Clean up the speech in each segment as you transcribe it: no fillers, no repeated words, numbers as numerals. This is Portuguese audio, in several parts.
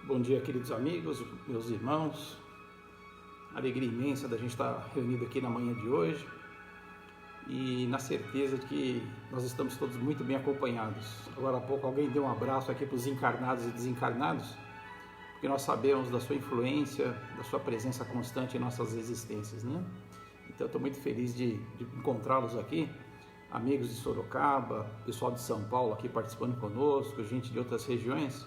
Bom dia, queridos amigos, meus irmãos. Alegria imensa da gente estar reunido aqui na manhã de hoje e na certeza de que nós estamos todos muito bem acompanhados. Agora há pouco alguém deu um abraço aqui para os encarnados e desencarnados, porque nós sabemos da sua influência, da sua presença constante em nossas existências, né? Então eu estou muito feliz de encontrá-los aqui, amigos de Sorocaba, pessoal de São Paulo aqui participando conosco, gente de outras regiões,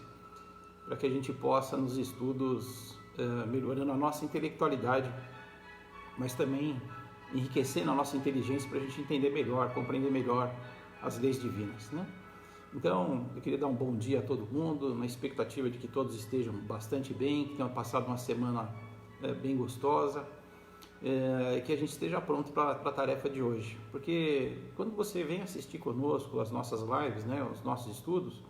para que a gente possa, nos estudos, melhorando a nossa intelectualidade, mas também enriquecendo a nossa inteligência para a gente entender melhor, compreender melhor as leis divinas, né? Então, eu queria dar um bom dia a todo mundo, na expectativa de que todos estejam bastante bem, que tenham passado uma semana bem gostosa, e que a gente esteja pronto para a tarefa de hoje. Porque quando você vem assistir conosco as nossas lives, né, os nossos estudos,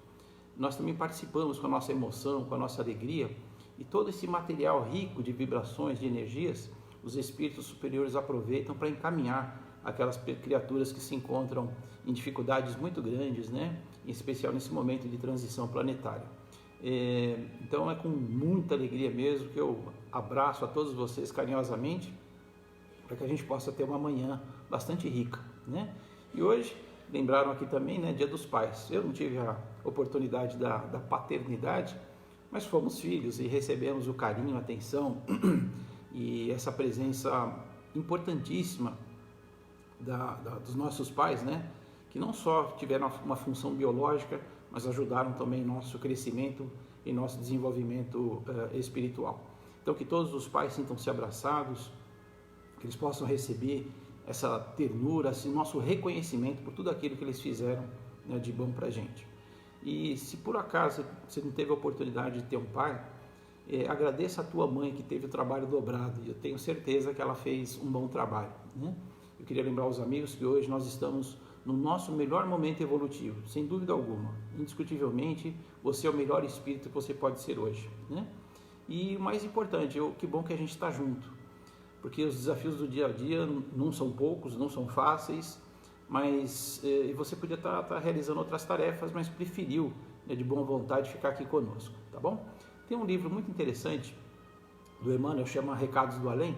nós também participamos com a nossa emoção, com a nossa alegria, e todo esse material rico de vibrações, de energias, os espíritos superiores aproveitam para encaminhar aquelas criaturas que se encontram em dificuldades muito grandes, né? Em especial nesse momento de transição planetária. Então é com muita alegria mesmo que eu abraço a todos vocês carinhosamente, para que a gente possa ter uma manhã bastante rica, né? E hoje, lembraram aqui também, né, Dia dos Pais. Eu não tive a oportunidade da paternidade, mas fomos filhos e recebemos o carinho, a atenção e essa presença importantíssima dos nossos pais, né, que não só tiveram uma função biológica, mas ajudaram também em nosso crescimento e nosso desenvolvimento espiritual. Então, que todos os pais sintam-se abraçados, que eles possam receber essa ternura, esse nosso reconhecimento por tudo aquilo que eles fizeram, né, de bom para a gente. E se por acaso você não teve a oportunidade de ter um pai, agradeça a tua mãe que teve o trabalho dobrado, e eu tenho certeza que ela fez um bom trabalho, né? Eu queria lembrar aos amigos que hoje nós estamos no nosso melhor momento evolutivo, sem dúvida alguma, indiscutivelmente, você é o melhor espírito que você pode ser hoje, né? E o mais importante, que bom que a gente está junto, porque os desafios do dia a dia não são poucos, não são fáceis, mas você podia estar realizando outras tarefas, mas preferiu, né, de boa vontade, ficar aqui conosco, tá bom? Tem um livro muito interessante do Emmanuel, chama Recados do Além,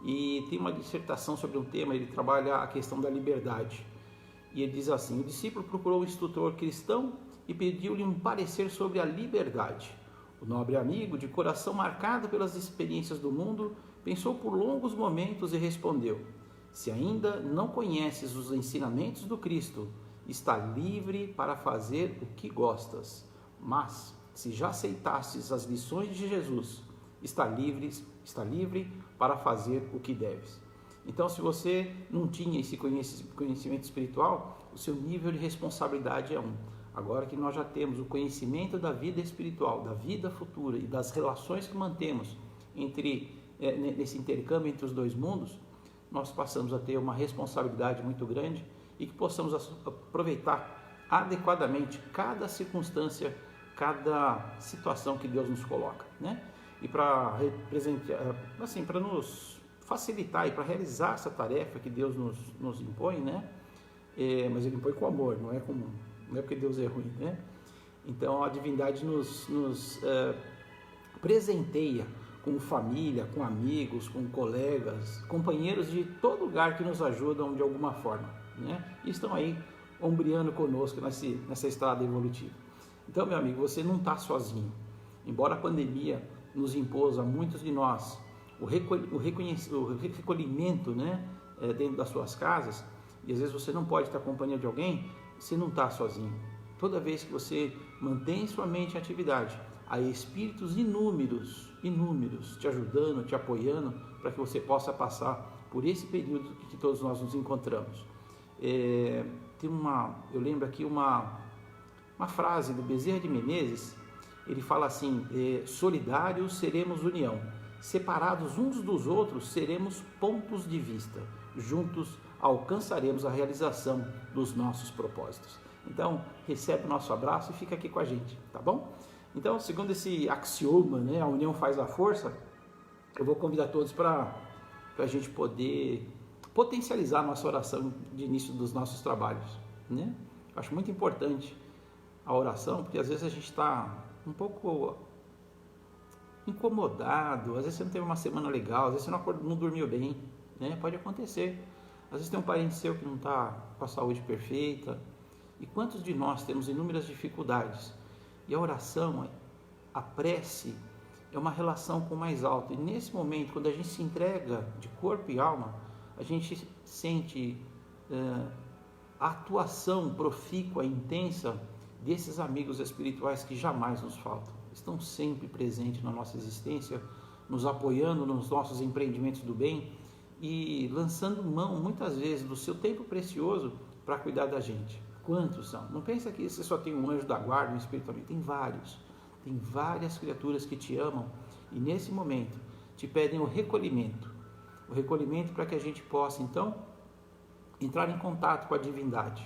e tem uma dissertação sobre um tema, ele trabalha a questão da liberdade, e ele diz assim: o discípulo procurou um instrutor cristão e pediu-lhe um parecer sobre a liberdade. O nobre amigo, de coração marcado pelas experiências do mundo, pensou por longos momentos e respondeu: se ainda não conheces os ensinamentos do Cristo, está livre para fazer o que gostas. Mas, se já aceitastes as lições de Jesus, está livre para fazer o que deves. Então, se você não tinha esse conhecimento espiritual, o seu nível de responsabilidade é um. Agora que nós já temos o conhecimento da vida espiritual, da vida futura e das relações que mantemos nesse intercâmbio entre os dois mundos, nós passamos a ter uma responsabilidade muito grande e que possamos aproveitar adequadamente cada circunstância, cada situação que Deus nos coloca, né? E para representar, assim, para nos facilitar e para realizar essa tarefa que Deus nos impõe, né? Mas Ele impõe com amor, não é porque Deus é ruim, né? Então a divindade nos presenteia com família, com amigos, com colegas, companheiros de todo lugar que nos ajudam de alguma forma, né? E estão aí ombreando conosco nessa estrada evolutiva. Então, meu amigo, você não está sozinho. Embora a pandemia nos impôs a muitos de nós o recolhimento, né, dentro das suas casas, e às vezes você não pode estar em companhia de alguém, você não está sozinho. Toda vez que você mantém sua mente em atividade, há espíritos inúmeros te ajudando, te apoiando, para que você possa passar por esse período que todos nós nos encontramos. Eu lembro aqui uma uma frase do Bezerra de Menezes. Ele fala assim: solidários seremos união, separados uns dos outros seremos pontos de vista, juntos alcançaremos a realização dos nossos propósitos. Então, recebe o nosso abraço e fica aqui com a gente, tá bom? Então, segundo esse axioma, né, a união faz a força, eu vou convidar todos para a gente poder potencializar a nossa oração de início dos nossos trabalhos, né? Eu acho muito importante a oração, porque às vezes a gente está um pouco incomodado, às vezes você não teve uma semana legal, às vezes você não dormiu bem, né? Pode acontecer. Às vezes tem um parente seu que não está com a saúde perfeita. E quantos de nós temos inúmeras dificuldades? E a oração, a prece, é uma relação com o mais alto. E nesse momento, quando a gente se entrega de corpo e alma, a gente sente a atuação profícua, intensa desses amigos espirituais que jamais nos faltam. Estão sempre presentes na nossa existência, nos apoiando nos nossos empreendimentos do bem e lançando mão, muitas vezes, do seu tempo precioso para cuidar da gente. Quantos são? Não pensa que você só tem um anjo da guarda, um espírito amigo. Tem vários. Tem várias criaturas que te amam e, nesse momento, te pedem o recolhimento. O recolhimento para que a gente possa, então, entrar em contato com a divindade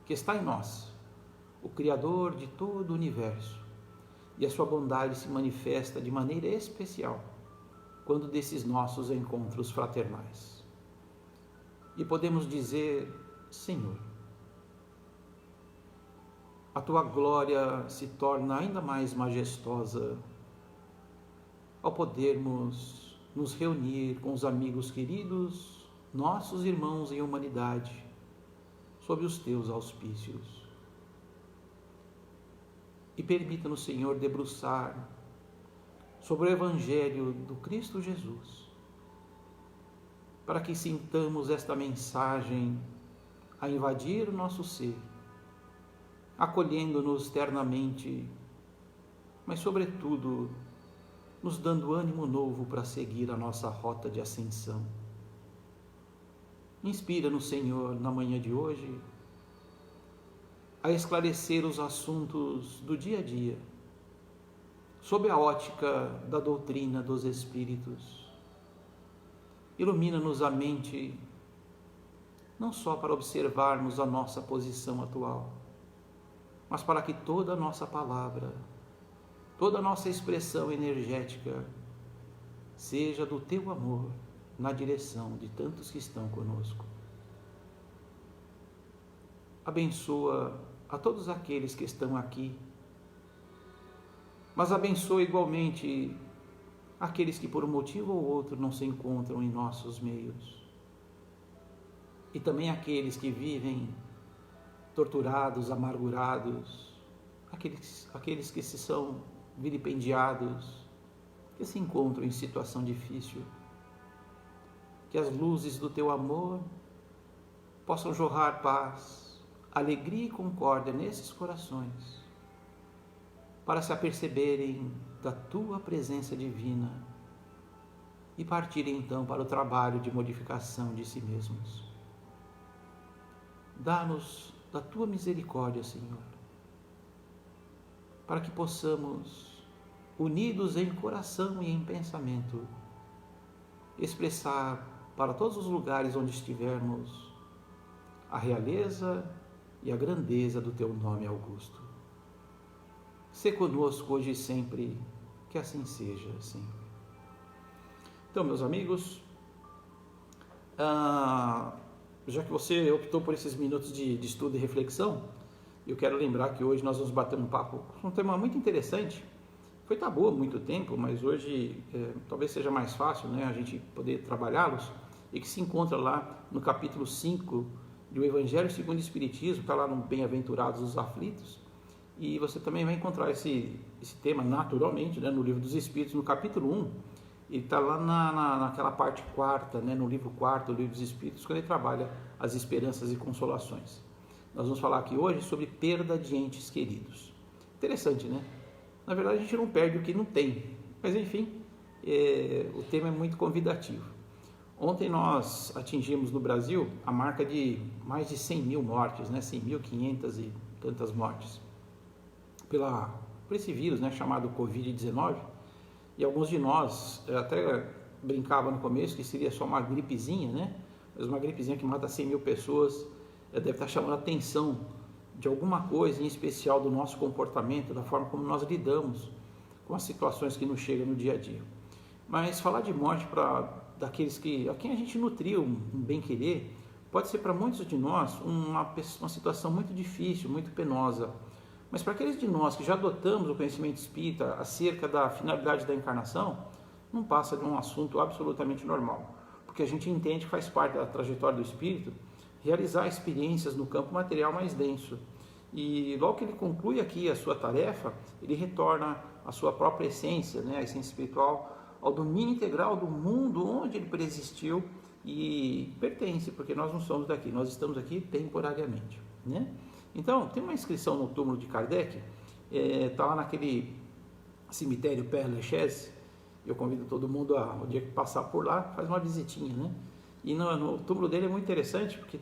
que está em nós, o Criador de todo o universo. E a sua bondade se manifesta de maneira especial quando desses nossos encontros fraternais. E podemos dizer: Senhor, a tua glória se torna ainda mais majestosa ao podermos nos reunir com os amigos queridos, nossos irmãos em humanidade, sob os teus auspícios. E permita-nos, Senhor, debruçar sobre o Evangelho do Cristo Jesus, para que sintamos esta mensagem a invadir o nosso ser, acolhendo-nos ternamente, mas, sobretudo, nos dando ânimo novo para seguir a nossa rota de ascensão. Inspira-nos, Senhor, na manhã de hoje, a esclarecer os assuntos do dia a dia, sob a ótica da doutrina dos Espíritos. Ilumina-nos a mente, não só para observarmos a nossa posição atual, mas para que toda a nossa palavra, toda a nossa expressão energética seja do teu amor na direção de tantos que estão conosco. Abençoa a todos aqueles que estão aqui, mas abençoa igualmente aqueles que por um motivo ou outro não se encontram em nossos meios. E também aqueles que vivem torturados, amargurados, aqueles que se são vilipendiados, que se encontram em situação difícil. Que as luzes do teu amor possam jorrar paz, alegria e concórdia nesses corações, para se aperceberem da tua presença divina e partirem então para o trabalho de modificação de si mesmos. Dá-nos da tua misericórdia, Senhor, para que possamos, unidos em coração e em pensamento, expressar para todos os lugares onde estivermos a realeza e a grandeza do teu nome augusto. Sê conosco hoje e sempre, que assim seja, Senhor. Então, meus amigos, já que você optou por esses minutos de estudo e reflexão, eu quero lembrar que hoje nós vamos bater um papo com um tema muito interessante. Foi tabu há muito tempo, mas hoje talvez seja mais fácil, né, a gente poder trabalhá-los, e que se encontra lá no capítulo 5 do Evangelho segundo o Espiritismo, está lá no Bem-aventurados os Aflitos, e você também vai encontrar esse tema naturalmente, né, no Livro dos Espíritos, no capítulo 1, e está lá naquela parte quarta, né, no livro 4 do Livro dos Espíritos, quando ele trabalha as esperanças e consolações. Nós vamos falar aqui hoje sobre perda de entes queridos. Interessante, né? Na verdade, a gente não perde o que não tem, mas enfim, o tema é muito convidativo. Ontem nós atingimos no Brasil a marca de mais de 100 mil mortes, né? 100.500 e tantas mortes. por esse vírus, né, chamado Covid-19, e alguns de nós até brincavam no começo que seria só uma gripezinha, né? Mas uma gripezinha que mata 100 mil pessoas deve estar chamando a atenção de alguma coisa em especial do nosso comportamento, da forma como nós lidamos com as situações que nos chegam no dia a dia. Mas falar de morte para daqueles a quem a gente nutriu um bem-querer, pode ser para muitos de nós uma situação muito difícil, muito penosa. Mas para aqueles de nós que já adotamos o conhecimento espírita acerca da finalidade da encarnação, não passa de um assunto absolutamente normal, porque a gente entende que faz parte da trajetória do espírito realizar experiências no campo material mais denso. E logo que ele conclui aqui a sua tarefa, ele retorna à sua própria essência, né, a essência espiritual, ao domínio integral do mundo onde ele preexistiu e pertence, porque nós não somos daqui, nós estamos aqui temporariamente, né? Então, tem uma inscrição no túmulo de Kardec, está lá naquele cemitério Père Lachaise. Eu convido todo mundo o dia que passar por lá, faz uma visitinha, né? E no túmulo dele é muito interessante, porque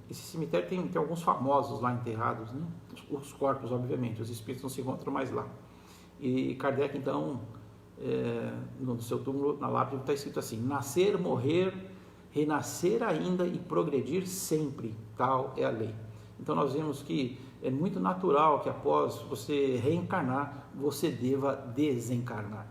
esse cemitério tem alguns famosos lá enterrados, né? Os corpos, obviamente, os espíritos não se encontram mais lá. E Kardec, então, no seu túmulo, na lápide, está escrito assim: nascer, morrer, renascer ainda e progredir sempre, tal é a lei. Então nós vemos que é muito natural que após você reencarnar, você deva desencarnar,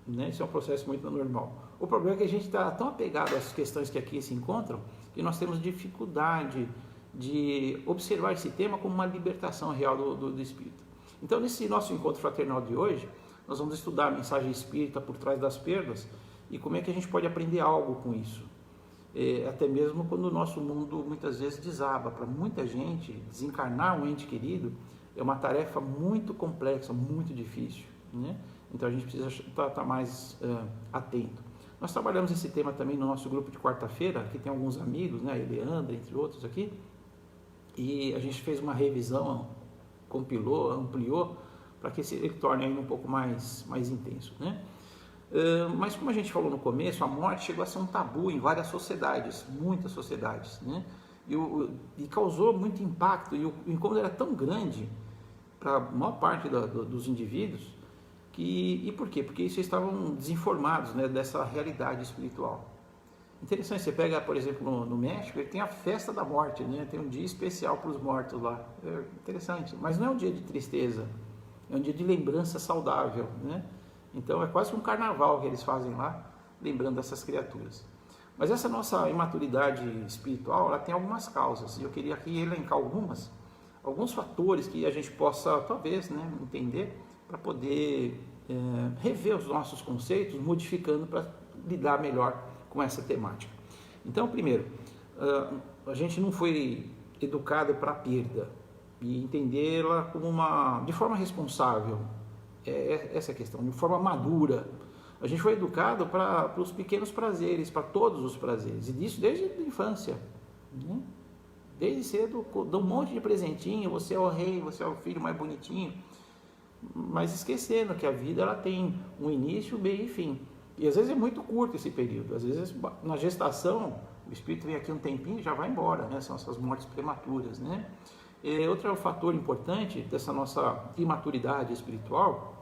né? Isso é um processo muito normal. O problema é que a gente está tão apegado às questões que aqui se encontram, que nós temos dificuldade de observar esse tema como uma libertação real do espírito. Então, nesse nosso encontro fraternal de hoje, nós vamos estudar a mensagem espírita por trás das perdas e como é que a gente pode aprender algo com isso. Até mesmo quando o nosso mundo muitas vezes desaba. Para muita gente, desencarnar um ente querido é uma tarefa muito complexa, muito difícil, né? Então a gente precisa estar mais atento. Nós trabalhamos esse tema também no nosso grupo de quarta-feira, que tem alguns amigos, né, Eleandra, entre outros aqui, e a gente fez uma revisão, compilou, ampliou, para que ele torne ainda um pouco mais intenso, né? Mas como a gente falou no começo, a morte chegou a ser um tabu em várias sociedades, muitas sociedades, né? E causou muito impacto, e o incômodo era tão grande para a maior parte dos indivíduos, e por quê? Porque eles estavam desinformados, né, dessa realidade espiritual. Interessante, você pega, por exemplo, no México, ele tem a festa da morte, né? Tem um dia especial para os mortos lá, interessante, mas não é um dia de tristeza, é um dia de lembrança saudável, né? Então é quase um carnaval que eles fazem lá, lembrando dessas criaturas. Mas essa nossa imaturidade espiritual, ela tem algumas causas, e eu queria aqui elencar alguns fatores que a gente possa, talvez, né, entender, para poder rever os nossos conceitos, modificando para lidar melhor com essa temática. Então, primeiro, a gente não foi educado para a perda, e entendê-la como de forma responsável. Essa é a questão, de forma madura. A gente foi educado para os pequenos prazeres, para todos os prazeres, e disso desde a infância, né? Desde cedo, dá um monte de presentinho, você é o rei, você é o filho mais bonitinho, mas esquecendo que a vida ela tem um início, meio e fim, e às vezes é muito curto esse período. Às vezes na gestação, o espírito vem aqui um tempinho e já vai embora, né? São essas mortes prematuras, né? Outro fator importante dessa nossa imaturidade espiritual,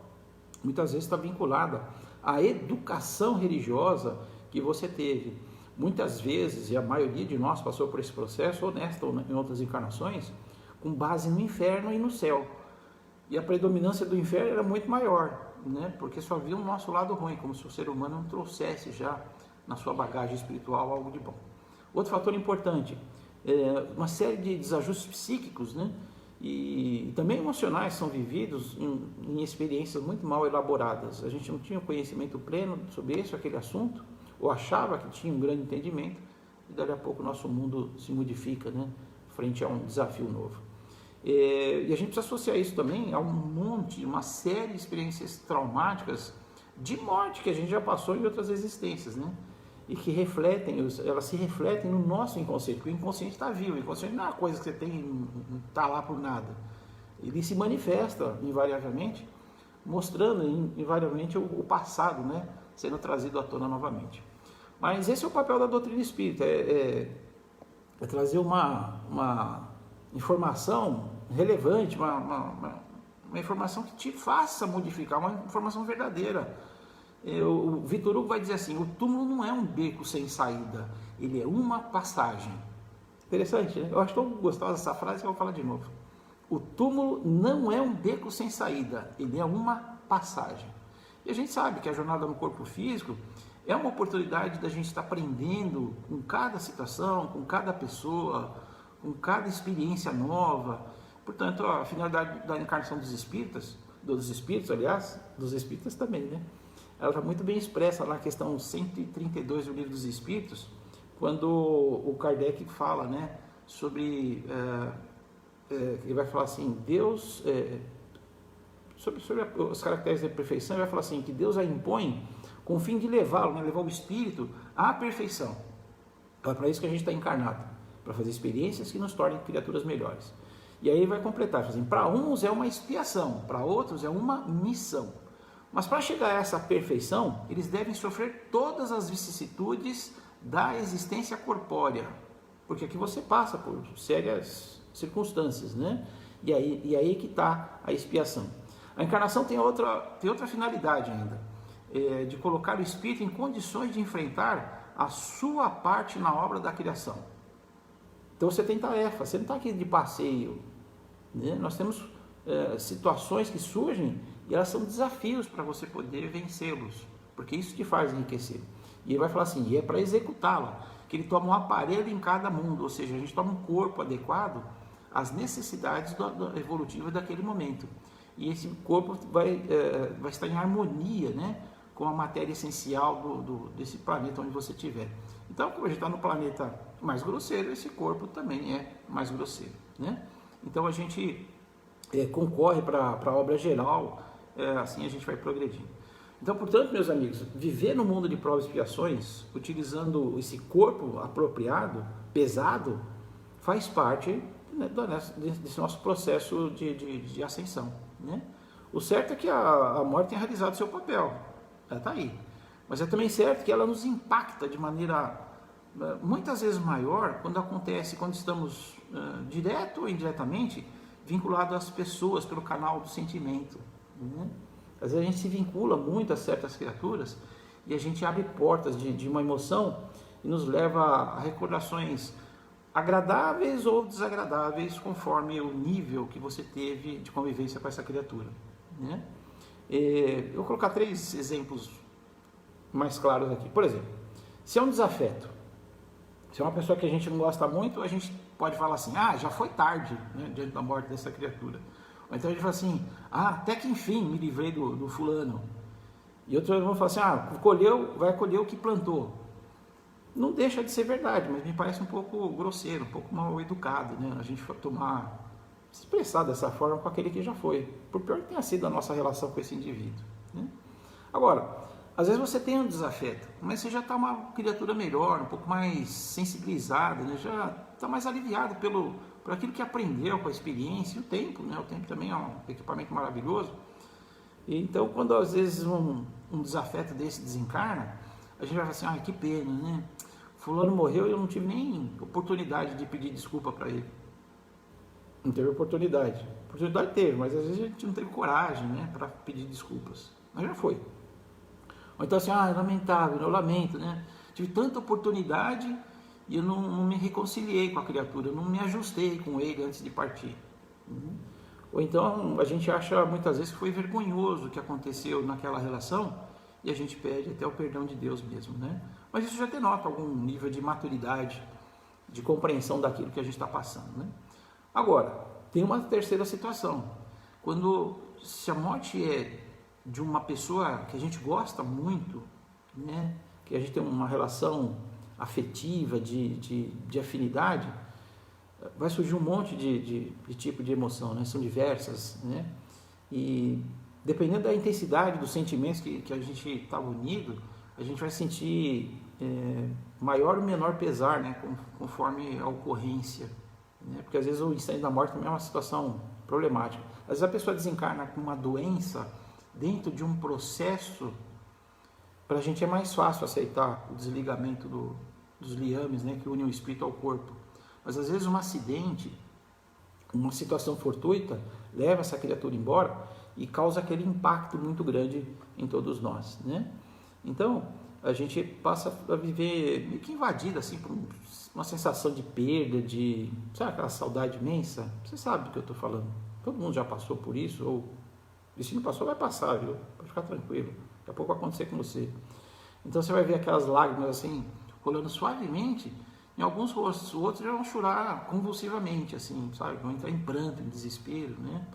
muitas vezes está vinculada à educação religiosa que você teve. Muitas vezes, e a maioria de nós passou por esse processo, honesto ou em outras encarnações, com base no inferno e no céu. E a predominância do inferno era muito maior, né? Porque só via o nosso lado ruim, como se o ser humano não trouxesse já na sua bagagem espiritual algo de bom. Outro fator importante, uma série de desajustes psíquicos, né? E também emocionais são vividos em experiências muito mal elaboradas. A gente não tinha conhecimento pleno sobre aquele assunto, ou achava que tinha um grande entendimento, e dali a pouco o nosso mundo se modifica, né? Frente a um desafio novo. E a gente precisa associar isso também a uma série de experiências traumáticas de morte que a gente já passou em outras existências, né? E que elas se refletem no nosso inconsciente, porque o inconsciente está vivo, o inconsciente não é uma coisa que você tem, não está lá por nada. Ele se manifesta invariavelmente, mostrando invariavelmente o passado, né, sendo trazido à tona novamente. Mas esse é o papel da doutrina espírita, é trazer uma informação relevante, uma uma informação que te faça modificar, uma informação verdadeira. O Vitor Hugo vai dizer assim: o túmulo não é um beco sem saída, ele é uma passagem. Interessante, né? Eu acho tão gostosa essa frase que eu vou falar de novo. O túmulo não é um beco sem saída, ele é uma passagem. E a gente sabe que a jornada no corpo físico é uma oportunidade da gente estar aprendendo com cada situação, com cada pessoa, com cada experiência nova. Portanto, a finalidade da encarnação dos espíritos, aliás, dos espíritas também, né? Ela está muito bem expressa lá na questão 132 do Livro dos Espíritos, quando o Kardec fala, né, sobre, ele vai falar assim, Deus, sobre os caracteres da perfeição, ele vai falar assim, que Deus a impõe com o fim de levá-lo, né, levar o espírito à perfeição. É para isso que a gente está encarnado, para fazer experiências que nos tornem criaturas melhores. E aí ele vai completar, assim, para uns é uma expiação, para outros é uma missão. Mas para chegar a essa perfeição, eles devem sofrer todas as vicissitudes da existência corpórea, porque aqui você passa por sérias circunstâncias, né? E aí que está a expiação. A encarnação tem outra finalidade ainda, de colocar o espírito em condições de enfrentar a sua parte na obra da criação. Então você tem tarefa, você não está aqui de passeio, né? Nós temos situações que surgem e elas são desafios para você poder vencê-los, porque isso te faz enriquecer. E ele vai falar assim, e é para executá-la, que ele toma um aparelho em cada mundo, ou seja, a gente toma um corpo adequado às necessidades evolutivas daquele momento. E esse corpo vai estar em harmonia, né, com a matéria essencial desse planeta onde você estiver. Então, como a gente está no planeta mais grosseiro, esse corpo também é mais grosseiro, né? Então a gente concorre para a obra geral, assim a gente vai progredindo. Então, portanto, meus amigos, viver no mundo de provas e expiações, utilizando esse corpo apropriado, pesado, faz parte, né, desse nosso processo de ascensão, né? O certo é que a morte tem realizado seu papel, ela está aí. Mas é também certo que ela nos impacta de maneira muitas vezes maior quando estamos direto ou indiretamente vinculados às pessoas pelo canal do sentimento, né? Às vezes a gente se vincula muito a certas criaturas e a gente abre portas de uma emoção e nos leva a recordações agradáveis ou desagradáveis conforme o nível que você teve de convivência com essa criatura, né? Eu vou colocar 3 exemplos mais claros aqui. Por exemplo, se é um desafeto, se é uma pessoa que a gente não gosta muito, a gente pode falar assim, já foi tarde, né, diante da morte dessa criatura. Ou então a gente fala assim, até que enfim me livrei do fulano. E outros vão falar assim, vai colher o que plantou. Não deixa de ser verdade, mas me parece um pouco grosseiro, um pouco mal educado, né? A gente se expressar dessa forma com aquele que já foi, por pior que tenha sido a nossa relação com esse indivíduo, né? Agora, às vezes você tem um desafeto, mas você já está uma criatura melhor, um pouco mais sensibilizada, né? Já está mais aliviado por aquilo que aprendeu com a experiência e o tempo, né? O tempo também é um equipamento maravilhoso. E então, quando às vezes um desafeto desse desencarna, a gente vai falar assim, que pena, né? Fulano morreu e eu não tive nem oportunidade de pedir desculpa para ele. Não teve oportunidade. Oportunidade teve, mas às vezes a gente não teve coragem, né, para pedir desculpas. Mas já foi. Ou então assim, é lamentável, eu lamento, né? Tive tanta oportunidade e eu não me reconciliei com a criatura, eu não me ajustei com ele antes de partir. Ou então a gente acha muitas vezes que foi vergonhoso o que aconteceu naquela relação e a gente pede até o perdão de Deus mesmo, né? Mas isso já denota algum nível de maturidade, de compreensão daquilo que a gente está passando, né? Agora, tem uma terceira situação, se a morte é de uma pessoa que a gente gosta muito, né, que a gente tem uma relação afetiva, de afinidade, vai surgir um monte de tipo de emoção, né? São diversas, né? E dependendo da intensidade dos sentimentos que a gente está unido, a gente vai sentir maior ou menor pesar, né? Conforme a ocorrência, né? Porque às vezes o instante da morte também é uma situação problemática. Às vezes a pessoa desencarna com uma doença dentro de um processo, para a gente é mais fácil aceitar o desligamento dos liames, né, que unem o espírito ao corpo. Mas às vezes um acidente, uma situação fortuita leva essa criatura embora e causa aquele impacto muito grande em todos nós, né? Então, a gente passa a viver meio que invadido assim, por uma sensação de perda, sabe aquela saudade imensa? Você sabe do que eu estou falando. Todo mundo já passou por isso, ou se não passou, vai passar, viu? Pode ficar tranquilo. Daqui a pouco vai acontecer com você. Então você vai ver aquelas lágrimas assim, rolando suavemente em alguns rostos. Outros já vão chorar convulsivamente, assim, sabe? Vão entrar em pranto, em desespero, né?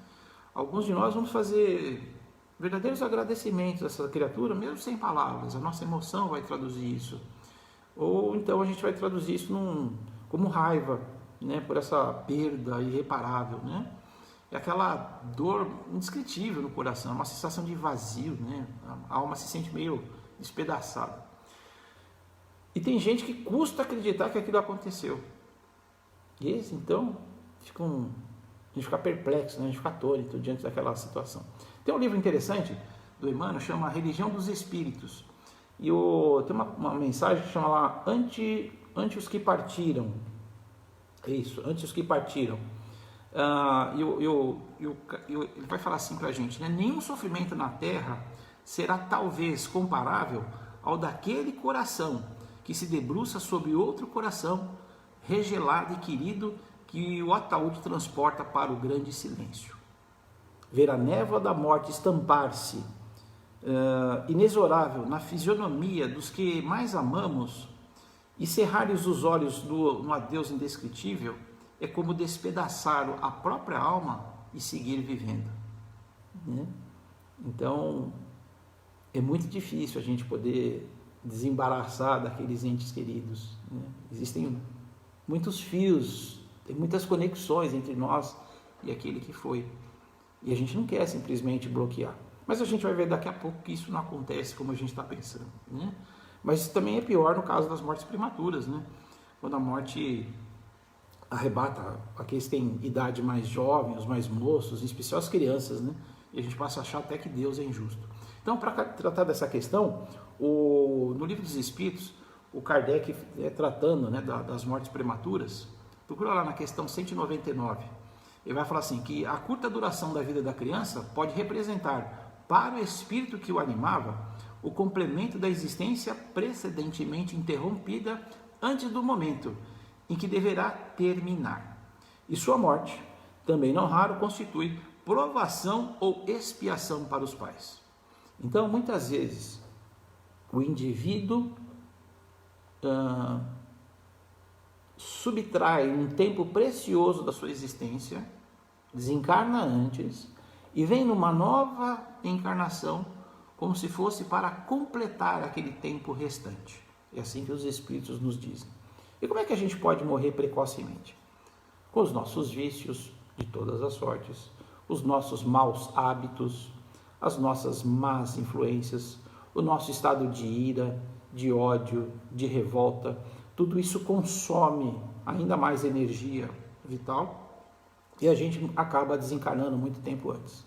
Alguns de nós vamos fazer verdadeiros agradecimentos a essa criatura, mesmo sem palavras. A nossa emoção vai traduzir isso. Ou então a gente vai traduzir isso como raiva, né? Por essa perda irreparável, né? É aquela dor indescritível no coração, uma sensação de vazio, né? A alma se sente meio despedaçada. E tem gente que custa acreditar que aquilo aconteceu. E eles, então, a gente fica perplexo, né? A gente fica atônito diante daquela situação. Tem um livro interessante do Emmanuel, chama Religião dos Espíritos. E tem uma mensagem que chama lá, ante os que partiram. É isso, ante os que partiram. Ele vai falar assim para a gente, né? Nenhum sofrimento na terra será talvez comparável ao daquele coração que se debruça sobre outro coração regelado e querido, que o ataúde transporta para o grande silêncio. Ver a névoa da morte estampar-se inexorável na fisionomia dos que mais amamos e cerrar-lhes os olhos no adeus indescritível é como despedaçar a própria alma e seguir vivendo, né? Então, é muito difícil a gente poder desembaraçar daqueles entes queridos, né? Existem muitos fios, tem muitas conexões entre nós e aquele que foi. E a gente não quer simplesmente bloquear. Mas a gente vai ver daqui a pouco que isso não acontece como a gente está pensando, né? Mas isso também é pior no caso das mortes prematuras, né? Quando a morte arrebata aqueles que têm idade mais jovem, os mais moços, em especial as crianças, né? E a gente passa a achar até que Deus é injusto. Então, para tratar dessa questão, no Livro dos Espíritos, o Kardec tratando, né, das mortes prematuras, procura lá na questão 199, ele vai falar assim, que a curta duração da vida da criança pode representar para o espírito que o animava o complemento da existência precedentemente interrompida antes do momento em que deverá terminar. E sua morte, também não raro, constitui provação ou expiação para os pais. Então, muitas vezes, o indivíduo subtrai um tempo precioso da sua existência, desencarna antes e vem numa nova encarnação como se fosse para completar aquele tempo restante. É assim que os Espíritos nos dizem. E como é que a gente pode morrer precocemente? Com os nossos vícios de todas as sortes, os nossos maus hábitos, as nossas más influências, o nosso estado de ira, de ódio, de revolta, tudo isso consome ainda mais energia vital e a gente acaba desencarnando muito tempo antes.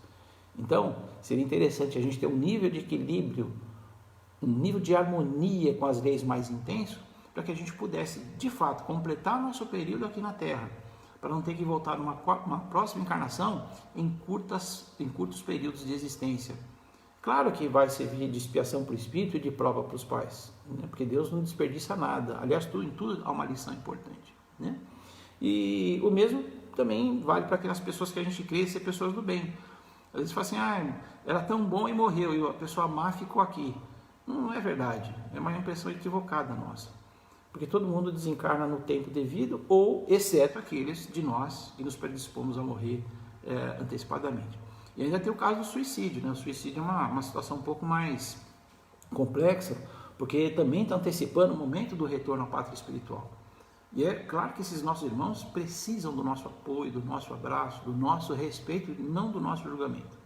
Então, seria interessante a gente ter um nível de equilíbrio, um nível de harmonia com as leis mais intenso, para que a gente pudesse, de fato, completar nosso período aqui na Terra, para não ter que voltar numa próxima encarnação em curtos períodos de existência. Claro que vai servir de expiação para o espírito e de prova para os pais, né? Porque Deus não desperdiça nada. Aliás, em tudo há uma lição importante, né? E o mesmo também vale para aquelas pessoas que a gente crê ser pessoas do bem. Às vezes fala assim, era tão bom e morreu, e a pessoa má ficou aqui. Não é verdade, é uma impressão equivocada nossa. Porque todo mundo desencarna no tempo devido, ou exceto aqueles de nós que nos predispomos a morrer antecipadamente. E ainda tem o caso do suicídio, né? O suicídio é uma situação um pouco mais complexa, porque também está antecipando o momento do retorno à pátria espiritual. E é claro que esses nossos irmãos precisam do nosso apoio, do nosso abraço, do nosso respeito e não do nosso julgamento.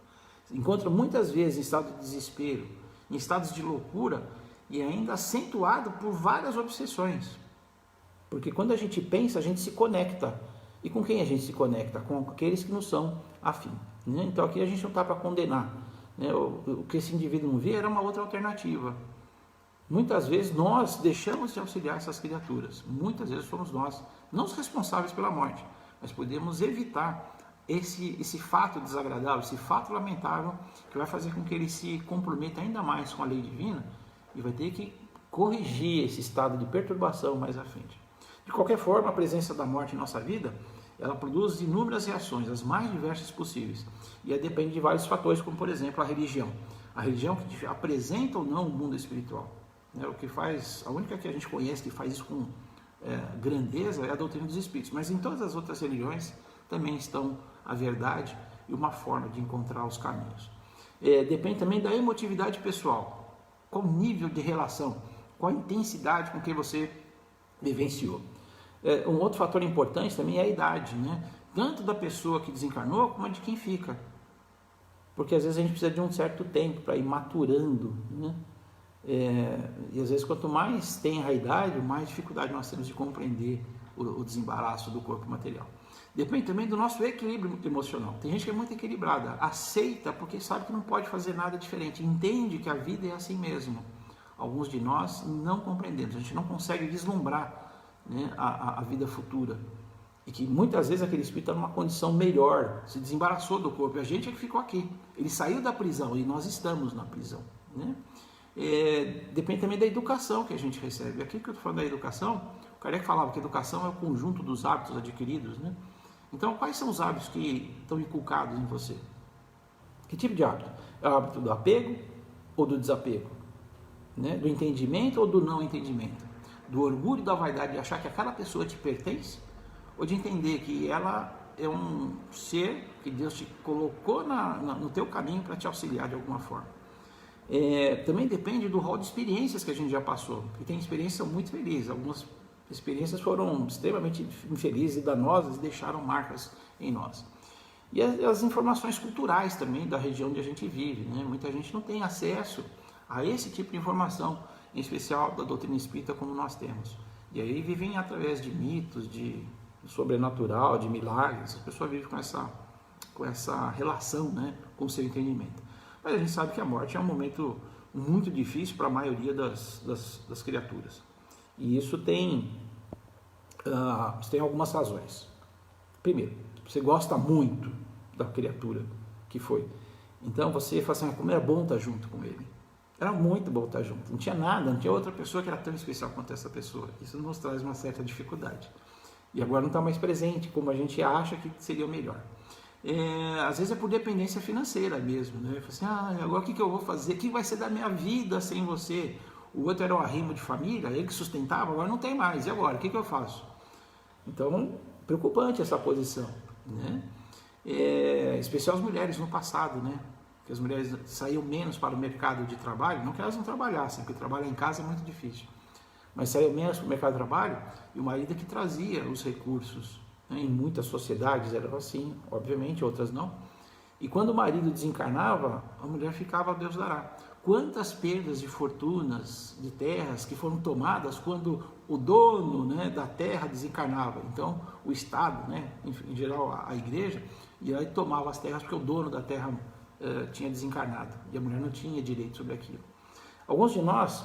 Se encontram muitas vezes em estado de desespero, em estados de loucura e ainda acentuado por várias obsessões. Porque quando a gente pensa, a gente se conecta. E com quem a gente se conecta? Com aqueles que não são afim, né? Então aqui a gente não está para condenar, né? O que esse indivíduo não vê era uma outra alternativa. Muitas vezes nós deixamos de auxiliar essas criaturas. Muitas vezes somos nós, não os responsáveis pela morte, nós podemos evitar esse fato desagradável, esse fato lamentável, que vai fazer com que ele se comprometa ainda mais com a lei divina e vai ter que corrigir esse estado de perturbação mais à frente. De qualquer forma, a presença da morte em nossa vida, ela produz inúmeras reações, as mais diversas possíveis, e depende de vários fatores, como por exemplo a religião que apresenta ou não o mundo espiritual. O que faz, a única que a gente conhece que faz isso com grandeza é a doutrina dos espíritos, mas em todas as outras religiões também estão a verdade e uma forma de encontrar os caminhos. Depende também da emotividade pessoal, qual o nível de relação, qual a intensidade com que você vivenciou. Um outro fator importante também é a idade, né? Tanto da pessoa que desencarnou como de quem fica, porque às vezes a gente precisa de um certo tempo para ir maturando, né? E às vezes quanto mais tem a idade, mais dificuldade nós temos de compreender o desembaraço do corpo material. Depende também do nosso equilíbrio emocional. Tem gente que é muito equilibrada, aceita porque sabe que não pode fazer nada diferente, entende que a vida é assim mesmo. Alguns de nós não compreendemos, a gente não consegue vislumbrar, né, a vida futura. E que muitas vezes aquele espírito está numa condição melhor, se desembaraçou do corpo, e a gente é que ficou aqui. Ele saiu da prisão e nós estamos na prisão, né? Depende também da educação que a gente recebe. Aqui que eu estou falando da educação, o Kardec falava que a educação é o conjunto dos hábitos adquiridos, né? Então, quais são os hábitos que estão inculcados em você? Que tipo de hábito? É o hábito do apego ou do desapego? Né? Do entendimento ou do não entendimento? Do orgulho e da vaidade de achar que aquela pessoa te pertence? Ou de entender que ela é um ser que Deus te colocou no teu caminho para te auxiliar de alguma forma? Também depende do rol de experiências que a gente já passou, porque tem experiências muito felizes, algumas experiências foram extremamente infelizes e danosas e deixaram marcas em nós. E as informações culturais também da região onde a gente vive, né? Muita gente não tem acesso a esse tipo de informação, em especial da doutrina espírita como nós temos. E aí vivem através de mitos, de sobrenatural, de milagres, a pessoa vive com essa relação, né, com o seu entendimento. Mas a gente sabe que a morte é um momento muito difícil para a maioria das criaturas. E isso tem algumas razões. Primeiro, você gosta muito da criatura que foi. Então você fala assim, como era bom estar junto com ele. Era muito bom estar junto. Não tinha nada, não tinha outra pessoa que era tão especial quanto essa pessoa. Isso nos traz uma certa dificuldade. E agora não está mais presente, como a gente acha que seria o melhor. Às vezes é por dependência financeira mesmo, né? Assim, agora o que eu vou fazer? O que vai ser da minha vida sem você? O outro era o arrimo de família, ele que sustentava, agora não tem mais. E agora? O que eu faço? Então, preocupante essa posição, né? Especial as mulheres no passado, né? Que as mulheres saíam menos para o mercado de trabalho, não que elas não trabalhassem, porque trabalhar em casa é muito difícil. Mas saíam menos para o mercado de trabalho e o marido que trazia os recursos. Em muitas sociedades era assim, obviamente, outras não. E quando o marido desencarnava, a mulher ficava a Deus dará. Quantas perdas de fortunas, de terras que foram tomadas quando o dono, né, da terra desencarnava. Então, o Estado, né, em geral a igreja, ia lá e tomava as terras porque o dono da terra tinha desencarnado. E a mulher não tinha direito sobre aquilo. Alguns de nós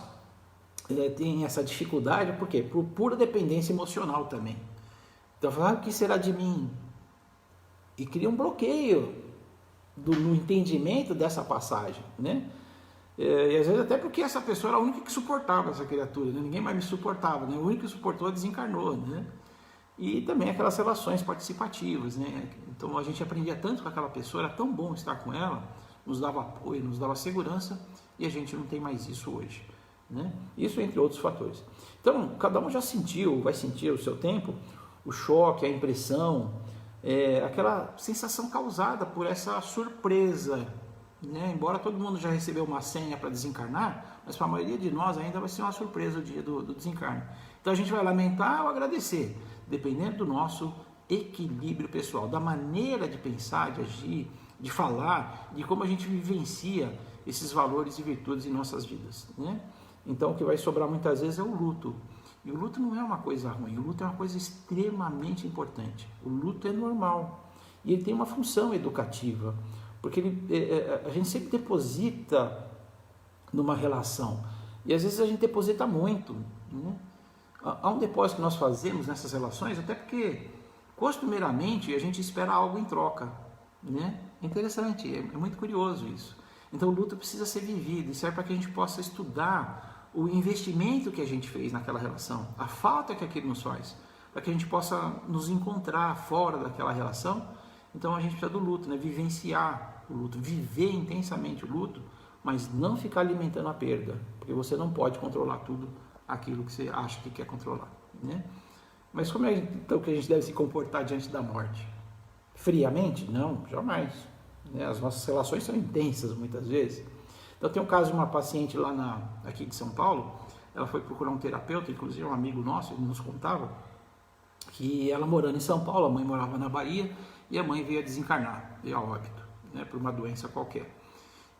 têm essa dificuldade, por quê? Por pura dependência emocional também. Então, o que será de mim? E cria um bloqueio no entendimento dessa passagem, né? E às vezes até porque essa pessoa era a única que suportava essa criatura, né? Ninguém mais me suportava, né? O único que suportou desencarnou, né? E também aquelas relações participativas, né? Então a gente aprendia tanto com aquela pessoa, era tão bom estar com ela, nos dava apoio, nos dava segurança, e a gente não tem mais isso hoje, né? Isso entre outros fatores. Então, cada um já sentiu, vai sentir o seu tempo, o choque, a impressão, aquela sensação causada por essa surpresa, né? Embora todo mundo já recebeu uma senha para desencarnar, mas para a maioria de nós ainda vai ser uma surpresa o dia do desencarne. Então a gente vai lamentar ou agradecer, dependendo do nosso equilíbrio pessoal, da maneira de pensar, de agir, de falar, de como a gente vivencia esses valores e virtudes em nossas vidas, né? Então o que vai sobrar muitas vezes é o luto. E o luto não é uma coisa ruim, o luto é uma coisa extremamente importante. O luto é normal e ele tem uma função educativa, porque a gente sempre deposita numa relação e às vezes a gente deposita muito, né? Há um depósito que nós fazemos nessas relações, até porque costumeiramente a gente espera algo em troca, né? É interessante, é muito curioso isso. Então o luto precisa ser vivido e serve para que a gente possa estudar o investimento que a gente fez naquela relação, a falta que aquilo nos faz, para que a gente possa nos encontrar fora daquela relação. Então a gente precisa do luto, né? Vivenciar o luto, viver intensamente o luto, mas não ficar alimentando a perda, porque você não pode controlar tudo aquilo que você acha que quer controlar, né? Mas como é então que a gente deve se comportar diante da morte? Friamente? Não, jamais. Né? As nossas relações são intensas muitas vezes. Então tem um caso de uma paciente lá aqui de São Paulo, ela foi procurar um terapeuta, inclusive um amigo nosso, ele nos contava que ela morando em São Paulo, a mãe morava na Bahia e a mãe veio a desencarnar, veio a óbito, né, por uma doença qualquer.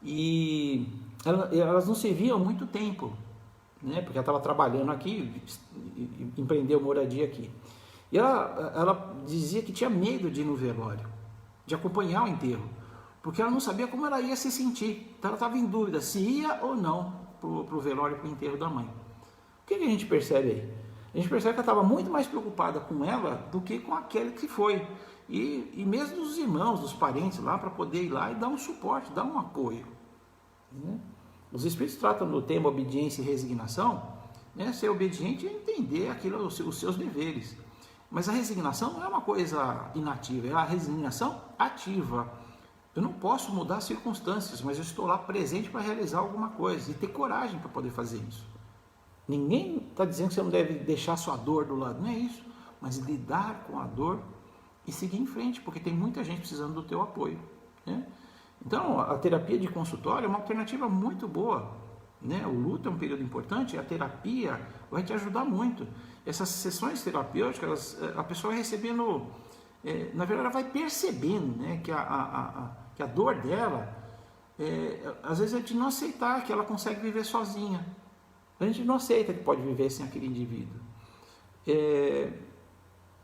E elas não se viam há muito tempo, né, porque ela estava trabalhando aqui, empreendeu moradia aqui. E ela dizia que tinha medo de ir no velório, de acompanhar o enterro, porque ela não sabia como ela ia se sentir. Então ela estava em dúvida se ia ou não para o velório, para o enterro da mãe. O que a gente percebe aí? A gente percebe que ela estava muito mais preocupada com ela do que com aquele que foi. E mesmo dos irmãos, dos parentes lá, para poder ir lá e dar um suporte, dar um apoio. Né? Os Espíritos tratam do tema obediência e resignação, né? Ser obediente é entender aquilo, os seus deveres. Mas a resignação não é uma coisa inativa, é a resignação ativa. Eu não posso mudar as circunstâncias, mas eu estou lá presente para realizar alguma coisa e ter coragem para poder fazer isso. Ninguém está dizendo que você não deve deixar a sua dor do lado, não é isso, mas lidar com a dor e seguir em frente, porque tem muita gente precisando do teu apoio, né? Então, a terapia de consultório é uma alternativa muito boa, né? O luto é um período importante, a terapia vai te ajudar muito. Essas sessões terapêuticas, a pessoa vai recebendo, na verdade, ela vai percebendo, né, que a dor dela, às vezes é de não aceitar que ela consegue viver sozinha. A gente não aceita que pode viver sem aquele indivíduo.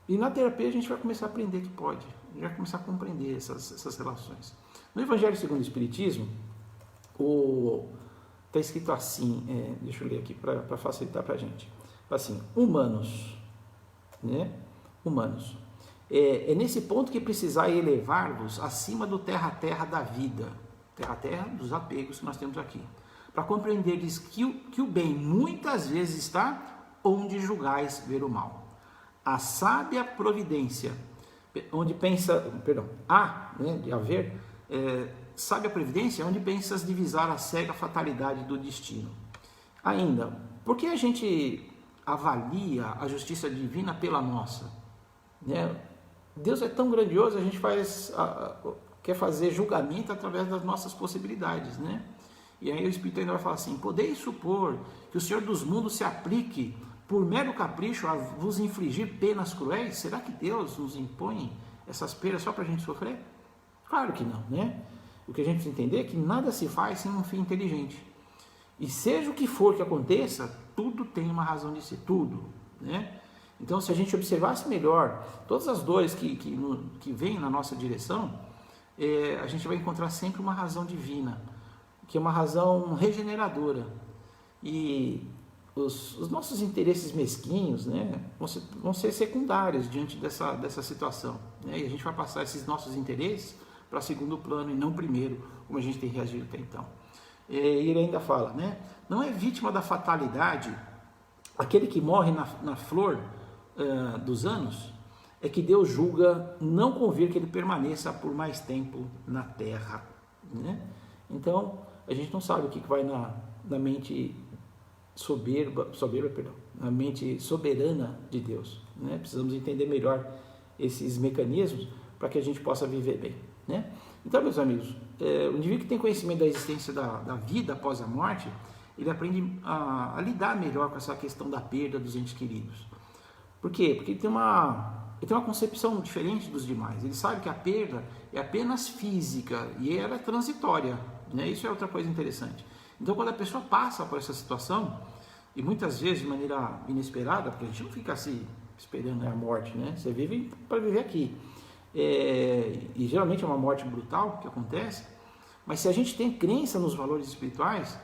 E na terapia a gente vai começar a aprender que pode, a gente vai começar a compreender essas relações. No Evangelho segundo o Espiritismo, está escrito assim, deixa eu ler aqui para facilitar para a gente. Assim, humanos, né? Humanos. É nesse ponto que precisai elevar-vos acima do terra-terra da vida, terra-terra dos apegos que nós temos aqui, para compreenderdes que o bem muitas vezes está onde julgais ver o mal. A sábia providência, onde pensa, de haver, sábia providência, onde pensas divisar a cega fatalidade do destino. Ainda, por que a gente avalia a justiça divina pela nossa? Né? Deus é tão grandioso, a gente quer fazer julgamento através das nossas possibilidades, né? E aí o Espírito ainda vai falar assim: podeis supor que o Senhor dos mundos se aplique por mero capricho a vos infligir penas cruéis? Será que Deus nos impõe essas penas só para a gente sofrer? Claro que não, né? O que a gente precisa entender é que nada se faz sem um fim inteligente. E seja o que for que aconteça, tudo tem uma razão de ser, tudo, né? Então, se a gente observasse melhor todas as dores que vêm na nossa direção, a gente vai encontrar sempre uma razão divina, que é uma razão regeneradora. E os nossos interesses mesquinhos, né, vão ser secundários diante dessa situação, né? E a gente vai passar esses nossos interesses para segundo plano e não primeiro, como a gente tem reagido até então. E ele ainda fala, né, não é vítima da fatalidade aquele que morre na flor dos anos, é que Deus julga não convir que ele permaneça por mais tempo na terra, né? Então, a gente não sabe o que vai na mente na mente soberana de Deus, né? Precisamos entender melhor esses mecanismos para que a gente possa viver bem, né? Então, meus amigos, o indivíduo que tem conhecimento da existência da vida após a morte, ele aprende a lidar melhor com essa questão da perda dos entes queridos. Por quê? Porque ele tem uma concepção diferente dos demais. Ele sabe que a perda é apenas física e ela é transitória, né? Isso é outra coisa interessante. Então, quando a pessoa passa por essa situação, e muitas vezes de maneira inesperada, porque a gente não fica assim esperando a morte, né? Você vive para viver aqui. E geralmente é uma morte brutal que acontece, mas se a gente tem crença nos valores espirituais,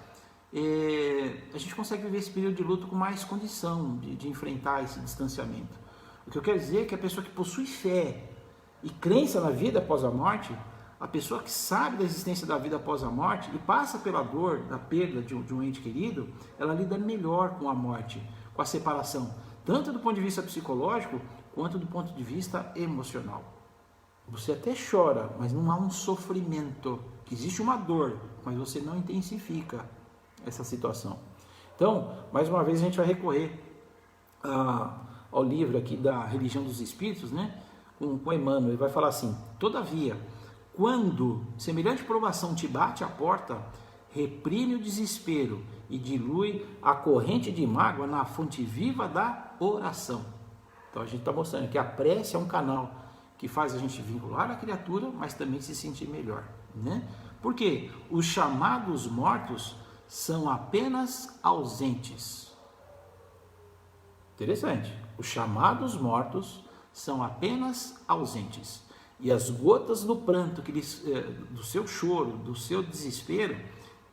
a gente consegue viver esse período de luto com mais condição de enfrentar esse distanciamento. O que eu quero dizer é que a pessoa que possui fé e crença na vida após a morte, a pessoa que sabe da existência da vida após a morte e passa pela dor da perda de um ente querido, ela lida melhor com a morte, com a separação, tanto do ponto de vista psicológico, quanto do ponto de vista emocional. Você até chora, mas não há um sofrimento. Existe uma dor, mas você não intensifica essa situação. Então, mais uma vez a gente vai recorrer ao livro aqui da Religião dos Espíritos, né? Com Emmanuel. Ele vai falar assim: todavia, quando semelhante provação te bate à porta, reprime o desespero e dilui a corrente de mágoa na fonte viva da oração. Então a gente está mostrando que a prece é um canal que faz a gente vincular a criatura, mas também se sentir melhor, né? Porque os chamados mortos são apenas ausentes. Interessante. Os chamados mortos são apenas ausentes. E as gotas do pranto, do seu choro, do seu desespero,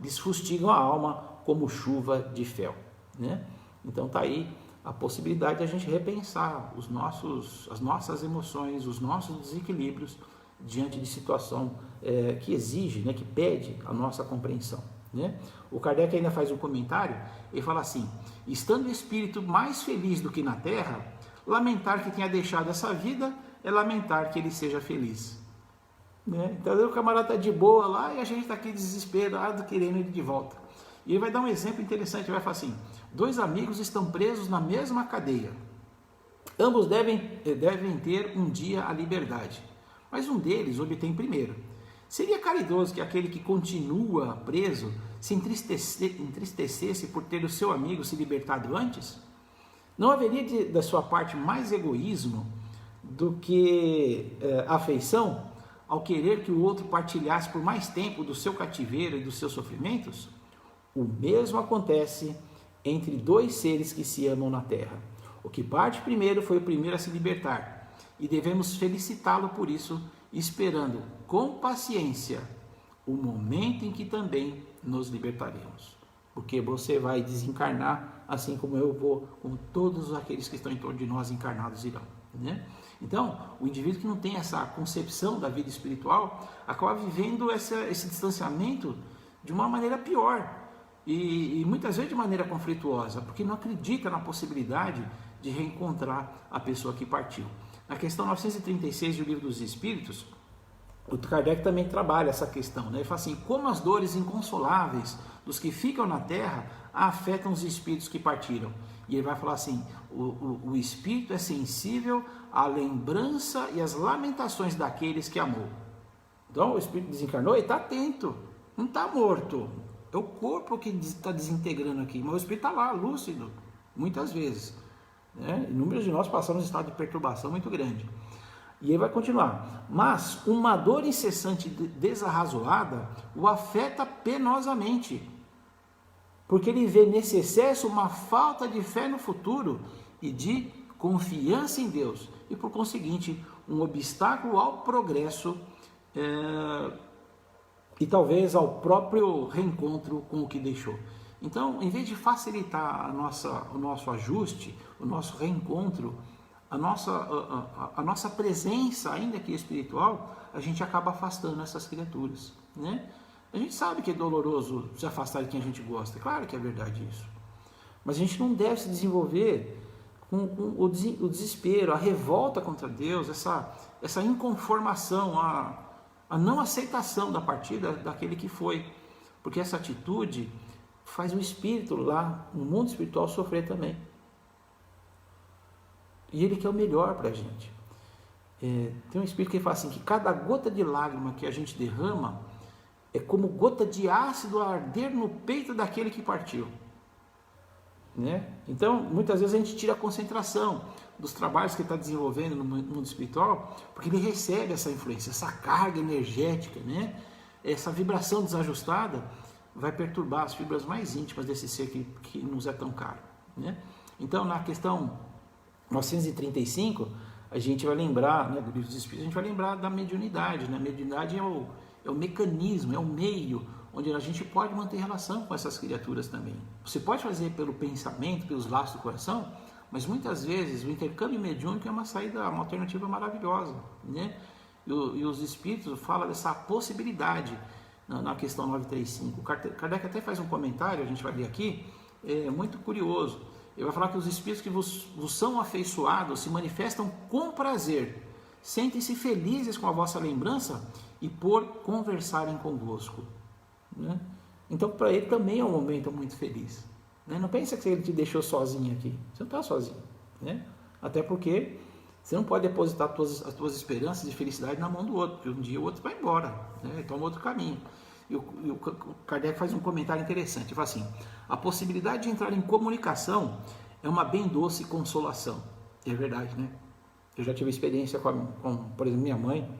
lhes fustigam a alma como chuva de fel, né? Então está aí a possibilidade de a gente repensar as nossas emoções, os nossos desequilíbrios diante de situação que exige, né, que pede a nossa compreensão, né? O Kardec ainda faz um comentário, ele fala assim: estando o espírito mais feliz do que na terra, lamentar que tenha deixado essa vida é lamentar que ele seja feliz, né? Então o camarada está de boa lá e a gente está aqui desesperado querendo ele de volta. E ele vai dar um exemplo interessante, ele vai falar assim: 2 amigos estão presos na mesma cadeia. Ambos devem ter um dia a liberdade, mas um deles obtém primeiro. Seria caridoso que aquele que continua preso se entristecesse por ter o seu amigo se libertado antes? Não haveria da sua parte mais egoísmo do que afeição ao querer que o outro partilhasse por mais tempo do seu cativeiro e dos seus sofrimentos? O mesmo acontece entre 2 seres que se amam na terra. O que parte primeiro foi o primeiro a se libertar, e devemos felicitá-lo por isso, esperando com paciência o momento em que também nos libertaremos. Porque você vai desencarnar, assim como eu vou, como todos aqueles que estão em torno de nós encarnados irão, né? Então, o indivíduo que não tem essa concepção da vida espiritual acaba vivendo esse distanciamento de uma maneira pior. E muitas vezes de maneira conflituosa, porque não acredita na possibilidade de reencontrar a pessoa que partiu. Na questão 936 do Livro dos Espíritos, o Kardec também trabalha essa questão, né? Ele fala assim: como as dores inconsoláveis dos que ficam na terra afetam os espíritos que partiram. E ele vai falar assim: o espírito é sensível à lembrança e às lamentações daqueles que amou. Então o espírito desencarnou e está atento, não está morto. É o corpo que está desintegrando aqui, mas o espírito está lá, lúcido, muitas vezes, né? Inúmeros de nós passamos um estado de perturbação muito grande. E ele vai continuar: mas uma dor incessante desarrazoada o afeta penosamente, porque ele vê nesse excesso uma falta de fé no futuro e de confiança em Deus, e por conseguinte um obstáculo ao progresso e talvez ao próprio reencontro com o que deixou. Então, em vez de facilitar o nosso ajuste, o nosso reencontro, a nossa presença, ainda que espiritual, a gente acaba afastando essas criaturas, né? A gente sabe que é doloroso se afastar de quem a gente gosta, é claro que é verdade isso, mas a gente não deve se desenvolver com o desespero, a revolta contra Deus, essa inconformação, a não aceitação da partida daquele que foi, porque essa atitude faz o espírito lá no mundo espiritual sofrer também. E ele quer o melhor para a gente. Tem um espírito que fala assim, que cada gota de lágrima que a gente derrama é como gota de ácido a arder no peito daquele que partiu, né? Então, muitas vezes a gente tira a concentração dos trabalhos que ele está desenvolvendo no mundo espiritual, porque ele recebe essa influência, essa carga energética, né? Essa vibração desajustada vai perturbar as fibras mais íntimas desse ser que nos é tão caro, né? Então, na questão 935, a gente vai lembrar, né, do Livro dos Espíritos, a gente vai lembrar da mediunidade, né? A mediunidade é o mecanismo, é o meio onde a gente pode manter relação com essas criaturas também. Você pode fazer pelo pensamento, pelos laços do coração, mas muitas vezes o intercâmbio mediúnico é uma saída, uma alternativa maravilhosa, né? E os espíritos falam dessa possibilidade na questão 935. Kardec até faz um comentário, a gente vai ler aqui, muito curioso. Ele vai falar que os espíritos que vos são afeiçoados se manifestam com prazer, sentem-se felizes com a vossa lembrança e por conversarem convosco, né? Então para ele também é um momento muito feliz, né? Não pensa que ele te deixou sozinho aqui, você não está sozinho, né? Até porque você não pode depositar as tuas esperanças de felicidade na mão do outro, porque um dia o outro vai embora, né? Toma outro caminho. E o Kardec faz um comentário interessante, ele fala assim: a possibilidade de entrar em comunicação é uma bem doce consolação. E é verdade, né? Eu já tive experiência com, por exemplo, minha mãe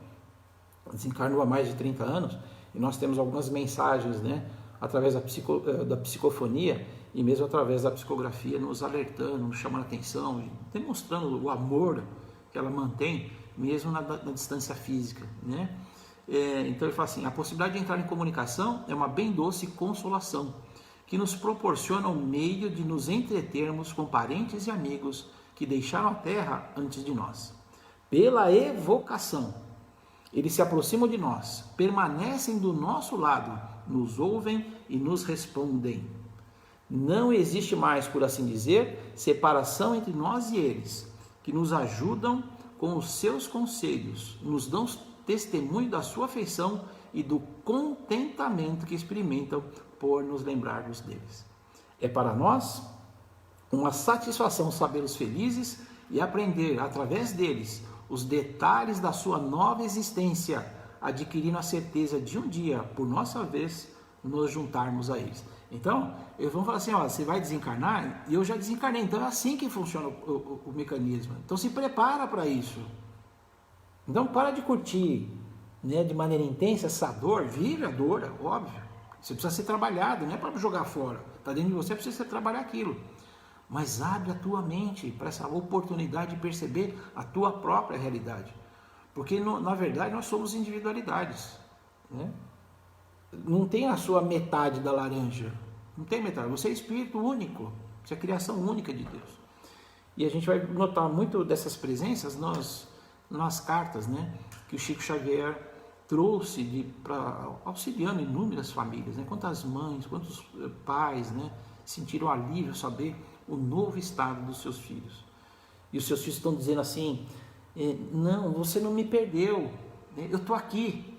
desencarnou há mais de 30 anos, e nós temos algumas mensagens, né, através da psicofonia e mesmo através da psicografia, nos alertando, nos chamando a atenção, demonstrando o amor que ela mantém, mesmo na distância física, né? Então ele fala assim: a possibilidade de entrar em comunicação é uma bem doce consolação, que nos proporciona o meio de nos entretermos com parentes e amigos que deixaram a terra antes de nós. Pela evocação, eles se aproximam de nós, permanecem do nosso lado, nos ouvem e nos respondem. Não existe mais, por assim dizer, separação entre nós e eles, que nos ajudam com os seus conselhos, nos dão testemunho da sua afeição e do contentamento que experimentam por nos lembrarmos deles. É para nós uma satisfação sabê-los felizes e aprender, através deles, os detalhes da sua nova existência, adquirindo a certeza de um dia, por nossa vez, nos juntarmos a eles. Então, eles vão falar assim: ó, você vai desencarnar, e eu já desencarnei, então é assim que funciona o mecanismo. Então se prepara para isso. Então para de curtir, né, de maneira intensa essa dor, vive a dor, é óbvio. Você precisa ser trabalhado, não é para jogar fora. Está dentro de você, precisa trabalhar aquilo. Mas abre a tua mente para essa oportunidade de perceber a tua própria realidade. Porque na verdade nós somos individualidades, né? Não tem a sua metade da laranja, não tem metade, você é espírito único, você é criação única de Deus. E a gente vai notar muito dessas presenças nas cartas, né, que o Chico Xavier trouxe para auxiliando inúmeras famílias, né? Quantas mães, quantos pais, né, sentiram alívio ao saber o novo estado dos seus filhos. E os seus filhos estão dizendo assim: não, você não me perdeu, eu estou aqui.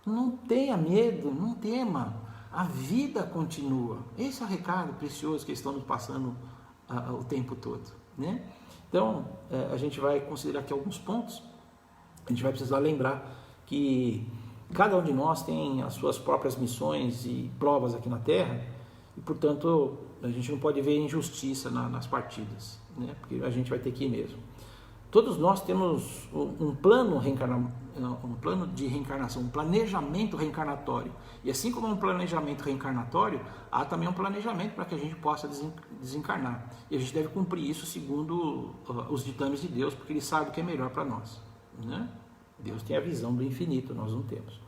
Não tenha medo, não tema, a vida continua. Esse é o recado precioso que estão nos passando o tempo todo, né? Então, a gente vai considerar aqui alguns pontos. A gente vai precisar lembrar que cada um de nós tem as suas próprias missões e provas aqui na Terra, e portanto a gente não pode ver injustiça nas partidas, né? Porque a gente vai ter que ir mesmo. Todos nós temos um plano de reencarnação, um planejamento reencarnatório. E assim como um planejamento reencarnatório, há também um planejamento para que a gente possa desencarnar. E a gente deve cumprir isso segundo os ditames de Deus, porque Ele sabe o que é melhor para nós, né? Deus tem a visão do infinito, nós não temos.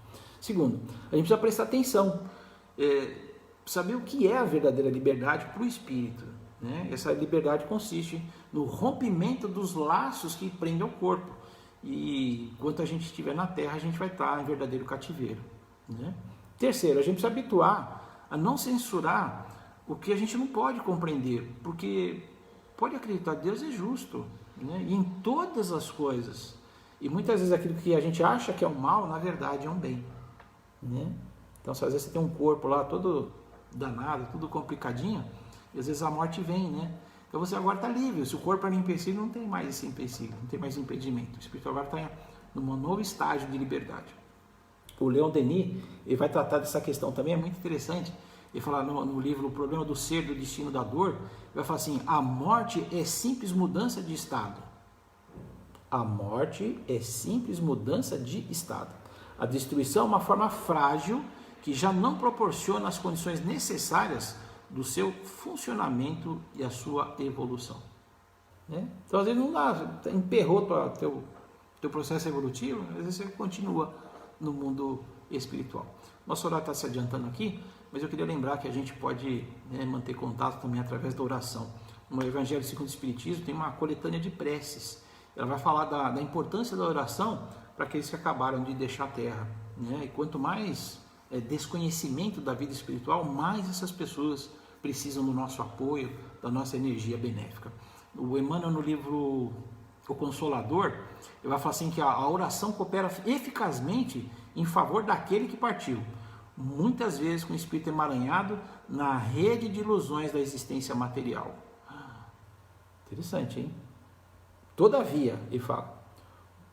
Segundo, a gente precisa prestar atenção, saber o que é a verdadeira liberdade para o espírito, né? Essa liberdade consiste no rompimento dos laços que prendem o corpo. E enquanto a gente estiver na Terra, a gente vai estar em verdadeiro cativeiro, né? Terceiro, a gente precisa habituar a não censurar o que a gente não pode compreender, porque pode acreditar, Deus é justo, né? E em todas as coisas. E muitas vezes aquilo que a gente acha que é um mal, na verdade é um bem, né? Então, se às vezes você tem um corpo lá todo danado, tudo complicadinho, e às vezes a morte vem, né? Então você agora está livre. Se o corpo era um empecilho, não tem mais esse empecilho, não tem mais impedimento. O espírito agora está num novo estágio de liberdade. O Leon Denis, ele vai tratar dessa questão também, é muito interessante. Ele fala no livro O Problema do Ser, do Destino da Dor, ele vai falar assim: a morte é simples mudança de estado. A morte é simples mudança de estado. A destruição é uma forma frágil que já não proporciona as condições necessárias do seu funcionamento e a sua evolução, né? Então às vezes não dá, emperrou teu processo evolutivo, às vezes você continua no mundo espiritual. Nosso horário está se adiantando aqui, mas eu queria lembrar que a gente pode, né, manter contato também através da oração. no Evangelho segundo o Espiritismo, tem uma coletânea de preces. Ela vai falar da importância da oração para aqueles que acabaram de deixar a Terra, né? E quanto mais desconhecimento da vida espiritual, mais essas pessoas precisam do nosso apoio, da nossa energia benéfica. O Emmanuel, no livro O Consolador, ele vai falar assim que a oração coopera eficazmente em favor daquele que partiu, muitas vezes com o espírito emaranhado na rede de ilusões da existência material. Interessante, hein? Todavia, ele fala,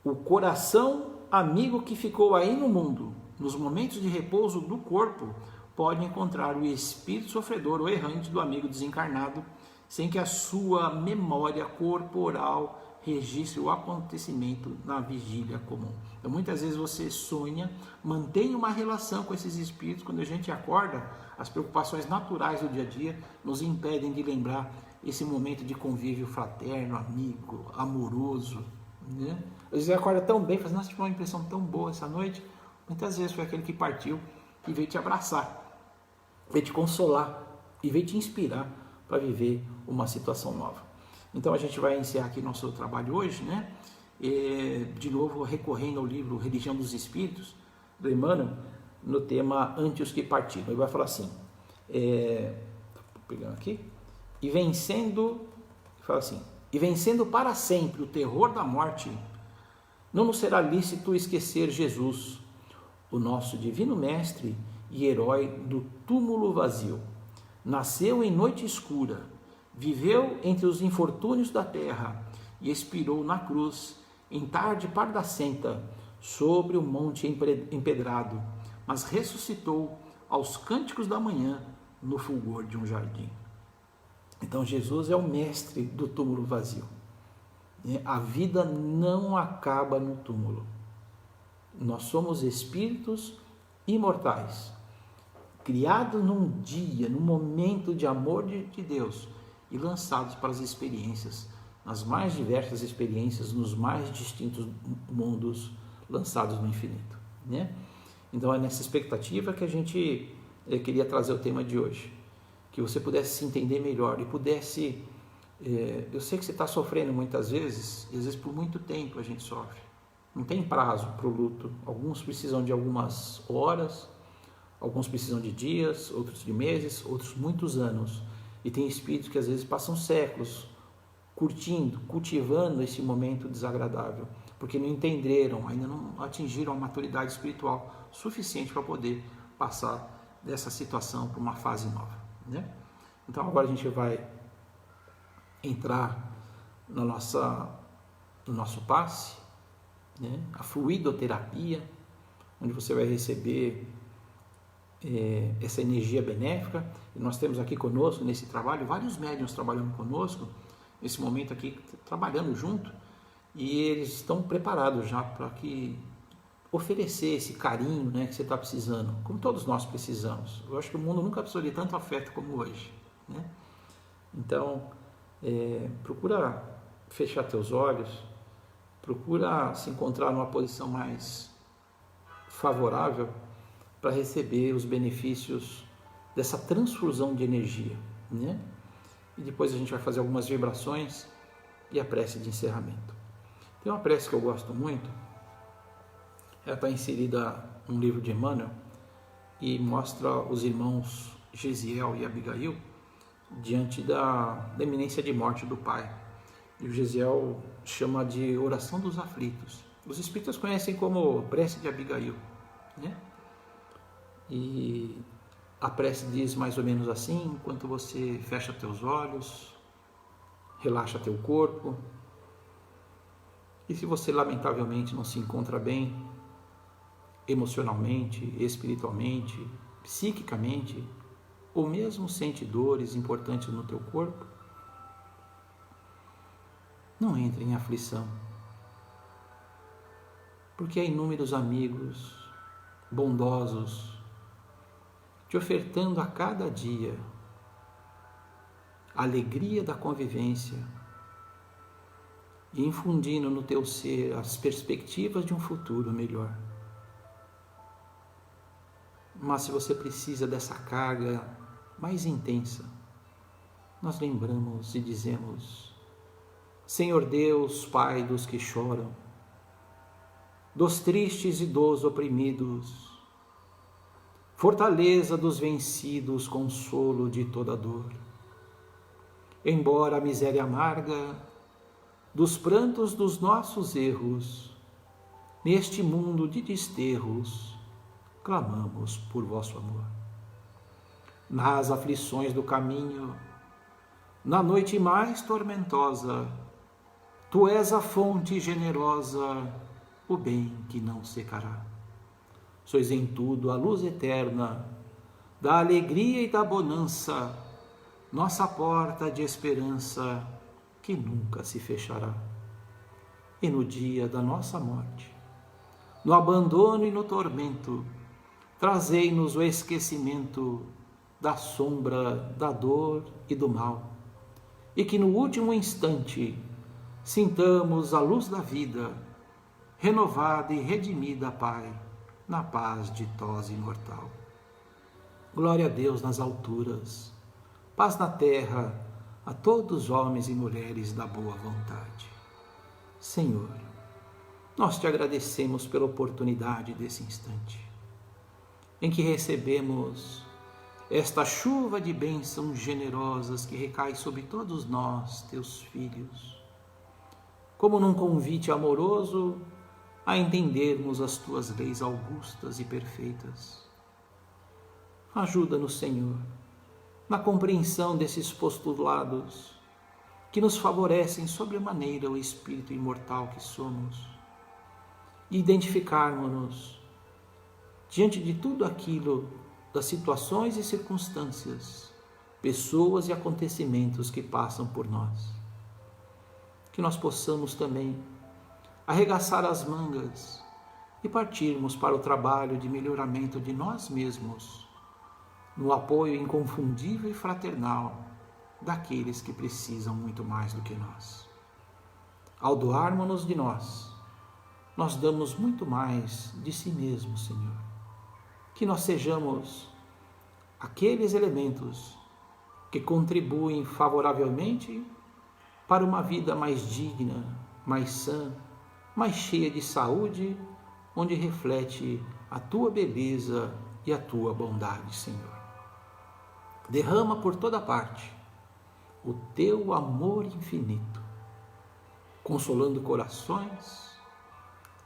o coração amigo que ficou aí no mundo, nos momentos de repouso do corpo, pode encontrar o espírito sofredor ou errante do amigo desencarnado, sem que a sua memória corporal registre o acontecimento na vigília comum. Então, muitas vezes você sonha, mantém uma relação com esses espíritos. Quando a gente acorda, as preocupações naturais do dia a dia nos impedem de lembrar esse momento de convívio fraterno, amigo, amoroso, né? Às vezes você acorda tão bem, faz, nossa, tive uma impressão tão boa essa noite. Muitas vezes foi aquele que partiu e veio te abraçar, veio te consolar e veio te inspirar para viver uma situação nova. Então a gente vai encerrar aqui nosso trabalho hoje, né? De novo recorrendo ao livro Religião dos Espíritos, do Emmanuel, no tema Ante os que partiram. Ele vai falar assim, pegando aqui, e vencendo para sempre o terror da morte, não nos será lícito esquecer Jesus, o nosso divino mestre e herói do túmulo vazio. Nasceu em noite escura, viveu entre os infortúnios da terra e expirou na cruz em tarde pardacenta sobre o monte empedrado, mas ressuscitou aos cânticos da manhã no fulgor de um jardim. Então Jesus é o mestre do túmulo vazio. A vida não acaba no túmulo. Nós somos espíritos imortais, criados num dia, num momento de amor de Deus e lançados para as experiências, nas mais diversas experiências, nos mais distintos mundos, lançados no infinito, né? Então é nessa expectativa que a gente queria trazer o tema de hoje, que você pudesse se entender melhor e pudesse, eu sei que você está sofrendo muitas vezes, e às vezes por muito tempo a gente sofre, não tem prazo para o luto, alguns precisam de algumas horas, alguns precisam de dias, outros de meses, outros muitos anos, e tem espíritos que às vezes passam séculos curtindo, cultivando esse momento desagradável, porque não entenderam, ainda não atingiram a maturidade espiritual suficiente para poder passar dessa situação para uma fase nova, né? Então agora a gente vai entrar no nosso passe, né? A fluidoterapia, onde você vai receber essa energia benéfica. E nós temos aqui conosco nesse trabalho vários médiuns trabalhando conosco nesse momento aqui, trabalhando junto, e eles estão preparados já para oferecer esse carinho, né, que você está precisando, como todos nós precisamos. Eu acho que o mundo nunca precisou de tanto afeto como hoje, né? Então procura fechar teus olhos, procura se encontrar numa posição mais favorável para receber os benefícios dessa transfusão de energia, né? E depois a gente vai fazer algumas vibrações e a prece de encerramento. Tem uma prece que eu gosto muito, ela está inserida num livro de Emmanuel e mostra os irmãos Gesiel e Abigail diante da iminência de morte do pai. E o Gesiel chama de oração dos aflitos. Os espíritas conhecem como prece de Abigail, né? E a prece diz mais ou menos assim: enquanto você fecha teus olhos, relaxa teu corpo, e se você lamentavelmente não se encontra bem, emocionalmente, espiritualmente, psiquicamente, ou mesmo sente dores importantes no teu corpo, não entre em aflição, porque há inúmeros amigos bondosos te ofertando a cada dia a alegria da convivência e infundindo no teu ser as perspectivas de um futuro melhor. Mas se você precisa dessa carga mais intensa, nós lembramos e dizemos: Senhor Deus, Pai dos que choram, dos tristes e dos oprimidos, fortaleza dos vencidos, consolo de toda dor. Embora a miséria amarga dos prantos dos nossos erros, neste mundo de desterros, clamamos por vosso amor. Nas aflições do caminho, na noite mais tormentosa, tu és a fonte generosa, o bem que não secará. Sois em tudo a luz eterna, da alegria e da bonança, nossa porta de esperança que nunca se fechará. E no dia da nossa morte, no abandono e no tormento, trazei-nos o esquecimento da sombra, da dor e do mal, e que no último instante sintamos a luz da vida, renovada e redimida, Pai, na paz ditosa e imortal. Glória a Deus nas alturas, paz na terra a todos os homens e mulheres da boa vontade. Senhor, nós te agradecemos pela oportunidade desse instante, em que recebemos esta chuva de bênçãos generosas que recai sobre todos nós, teus filhos, como num convite amoroso a entendermos as tuas leis augustas e perfeitas. Ajuda-nos, Senhor, na compreensão desses postulados que nos favorecem sobremaneira o espírito imortal que somos, e identificarmos-nos diante de tudo aquilo, das situações e circunstâncias, pessoas e acontecimentos que passam por nós. Que nós possamos também arregaçar as mangas e partirmos para o trabalho de melhoramento de nós mesmos, no apoio inconfundível e fraternal daqueles que precisam muito mais do que nós. Ao doarmos-nos de nós damos muito mais de si mesmos, Senhor. Que nós sejamos aqueles elementos que contribuem favoravelmente para uma vida mais digna, mais sã, mais cheia de saúde, onde reflete a tua beleza e a tua bondade, Senhor. Derrama por toda parte o teu amor infinito, consolando corações,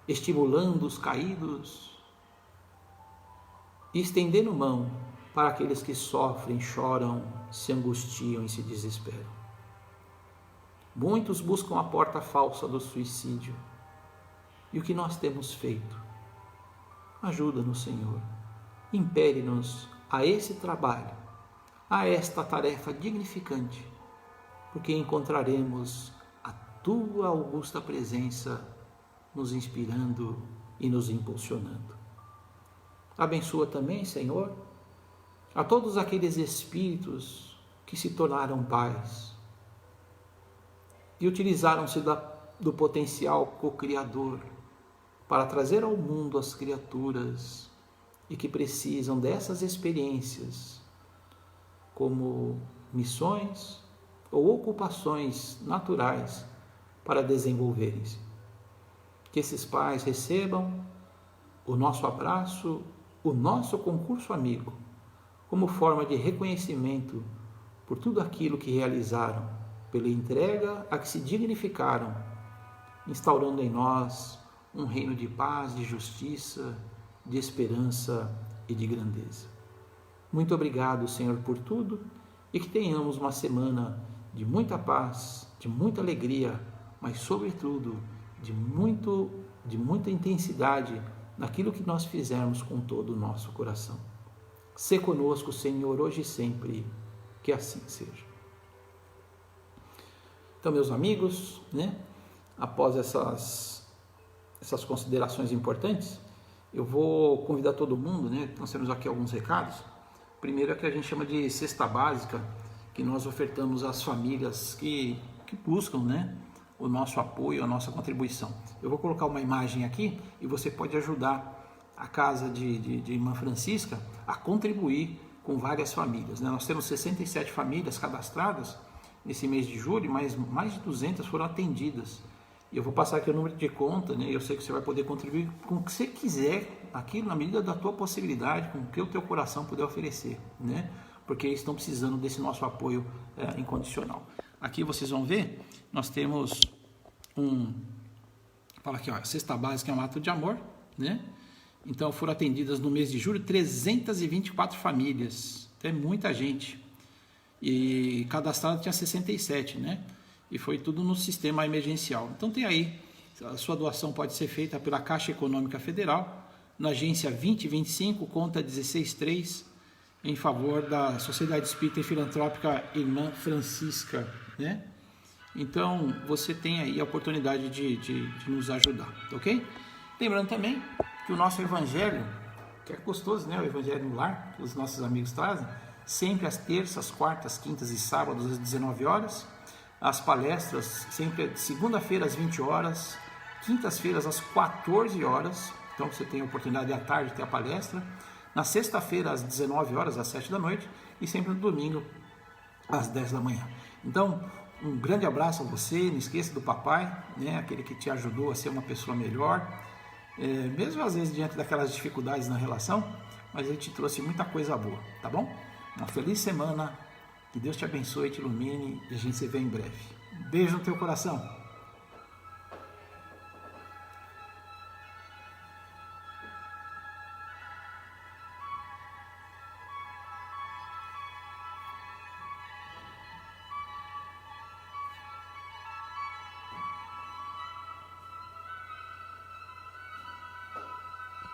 estimulando os caídos e estendendo mão para aqueles que sofrem, choram, se angustiam e se desesperam. Muitos buscam a porta falsa do suicídio. E o que nós temos feito? Ajuda-nos, Senhor. Impele-nos a esse trabalho, a esta tarefa dignificante, porque encontraremos a tua augusta presença nos inspirando e nos impulsionando. Abençoa também, Senhor, a todos aqueles espíritos que se tornaram pais e utilizaram-se do potencial co-criador para trazer ao mundo as criaturas e que precisam dessas experiências como missões ou ocupações naturais para desenvolverem-se. Que esses pais recebam o nosso abraço, o nosso concurso amigo, como forma de reconhecimento por tudo aquilo que realizaram, pela entrega a que se dignificaram, instaurando em nós um reino de paz, de justiça, de esperança e de grandeza. Muito obrigado, Senhor, por tudo, e que tenhamos uma semana de muita paz, de muita alegria, mas sobretudo de muita intensidade naquilo que nós fizermos com todo o nosso coração. Sê conosco, Senhor, hoje e sempre, que assim seja. Então, meus amigos, após essas considerações importantes, eu vou convidar todo mundo, nós temos aqui alguns recados. Primeiro é que a gente chama de cesta básica, que nós ofertamos às famílias que buscam, o nosso apoio, a nossa contribuição. Eu vou colocar uma imagem aqui e você pode ajudar a casa de Irmã Francisca a contribuir com várias famílias. Nós temos 67 famílias cadastradas nesse mês de julho, mas mais de 200 foram atendidas. E eu vou passar aqui o número de conta, né? Eu sei que você vai poder contribuir com o que você quiser, aqui na medida da tua possibilidade, com o que o teu coração puder oferecer, né? Porque eles estão precisando desse nosso apoio incondicional. Aqui vocês vão ver, nós temos fala aqui, ó, a cesta básica é um ato de amor, né? Então foram atendidas no mês de julho 324 famílias, é muita gente. E cadastrado tinha 67, né? E foi tudo no sistema emergencial. Então tem aí, a sua doação pode ser feita pela Caixa Econômica Federal, na agência 2025, conta 163, em favor da Sociedade Espírita e Filantrópica Irmã Francisca, né? Então você tem aí a oportunidade de nos ajudar, ok? Lembrando também que o nosso evangelho, que é gostoso, né? O evangelho no lar, que os nossos amigos trazem, sempre às terças, quartas, quintas e sábados às 19 horas. As palestras sempre segunda-feira às 20 horas, quintas-feiras às 14 horas. Então você tem a oportunidade à tarde de ter a palestra. Na sexta-feira às 19 horas, às 7 da noite. E sempre no domingo às 10 da manhã. Então, um grande abraço a você. Não esqueça do papai, né? Aquele que te ajudou a ser uma pessoa melhor. Mesmo às vezes diante daquelas dificuldades na relação, mas ele te trouxe muita coisa boa, tá bom? Uma feliz semana, que Deus te abençoe, te ilumine e a gente se vê em breve. Beijo no teu coração.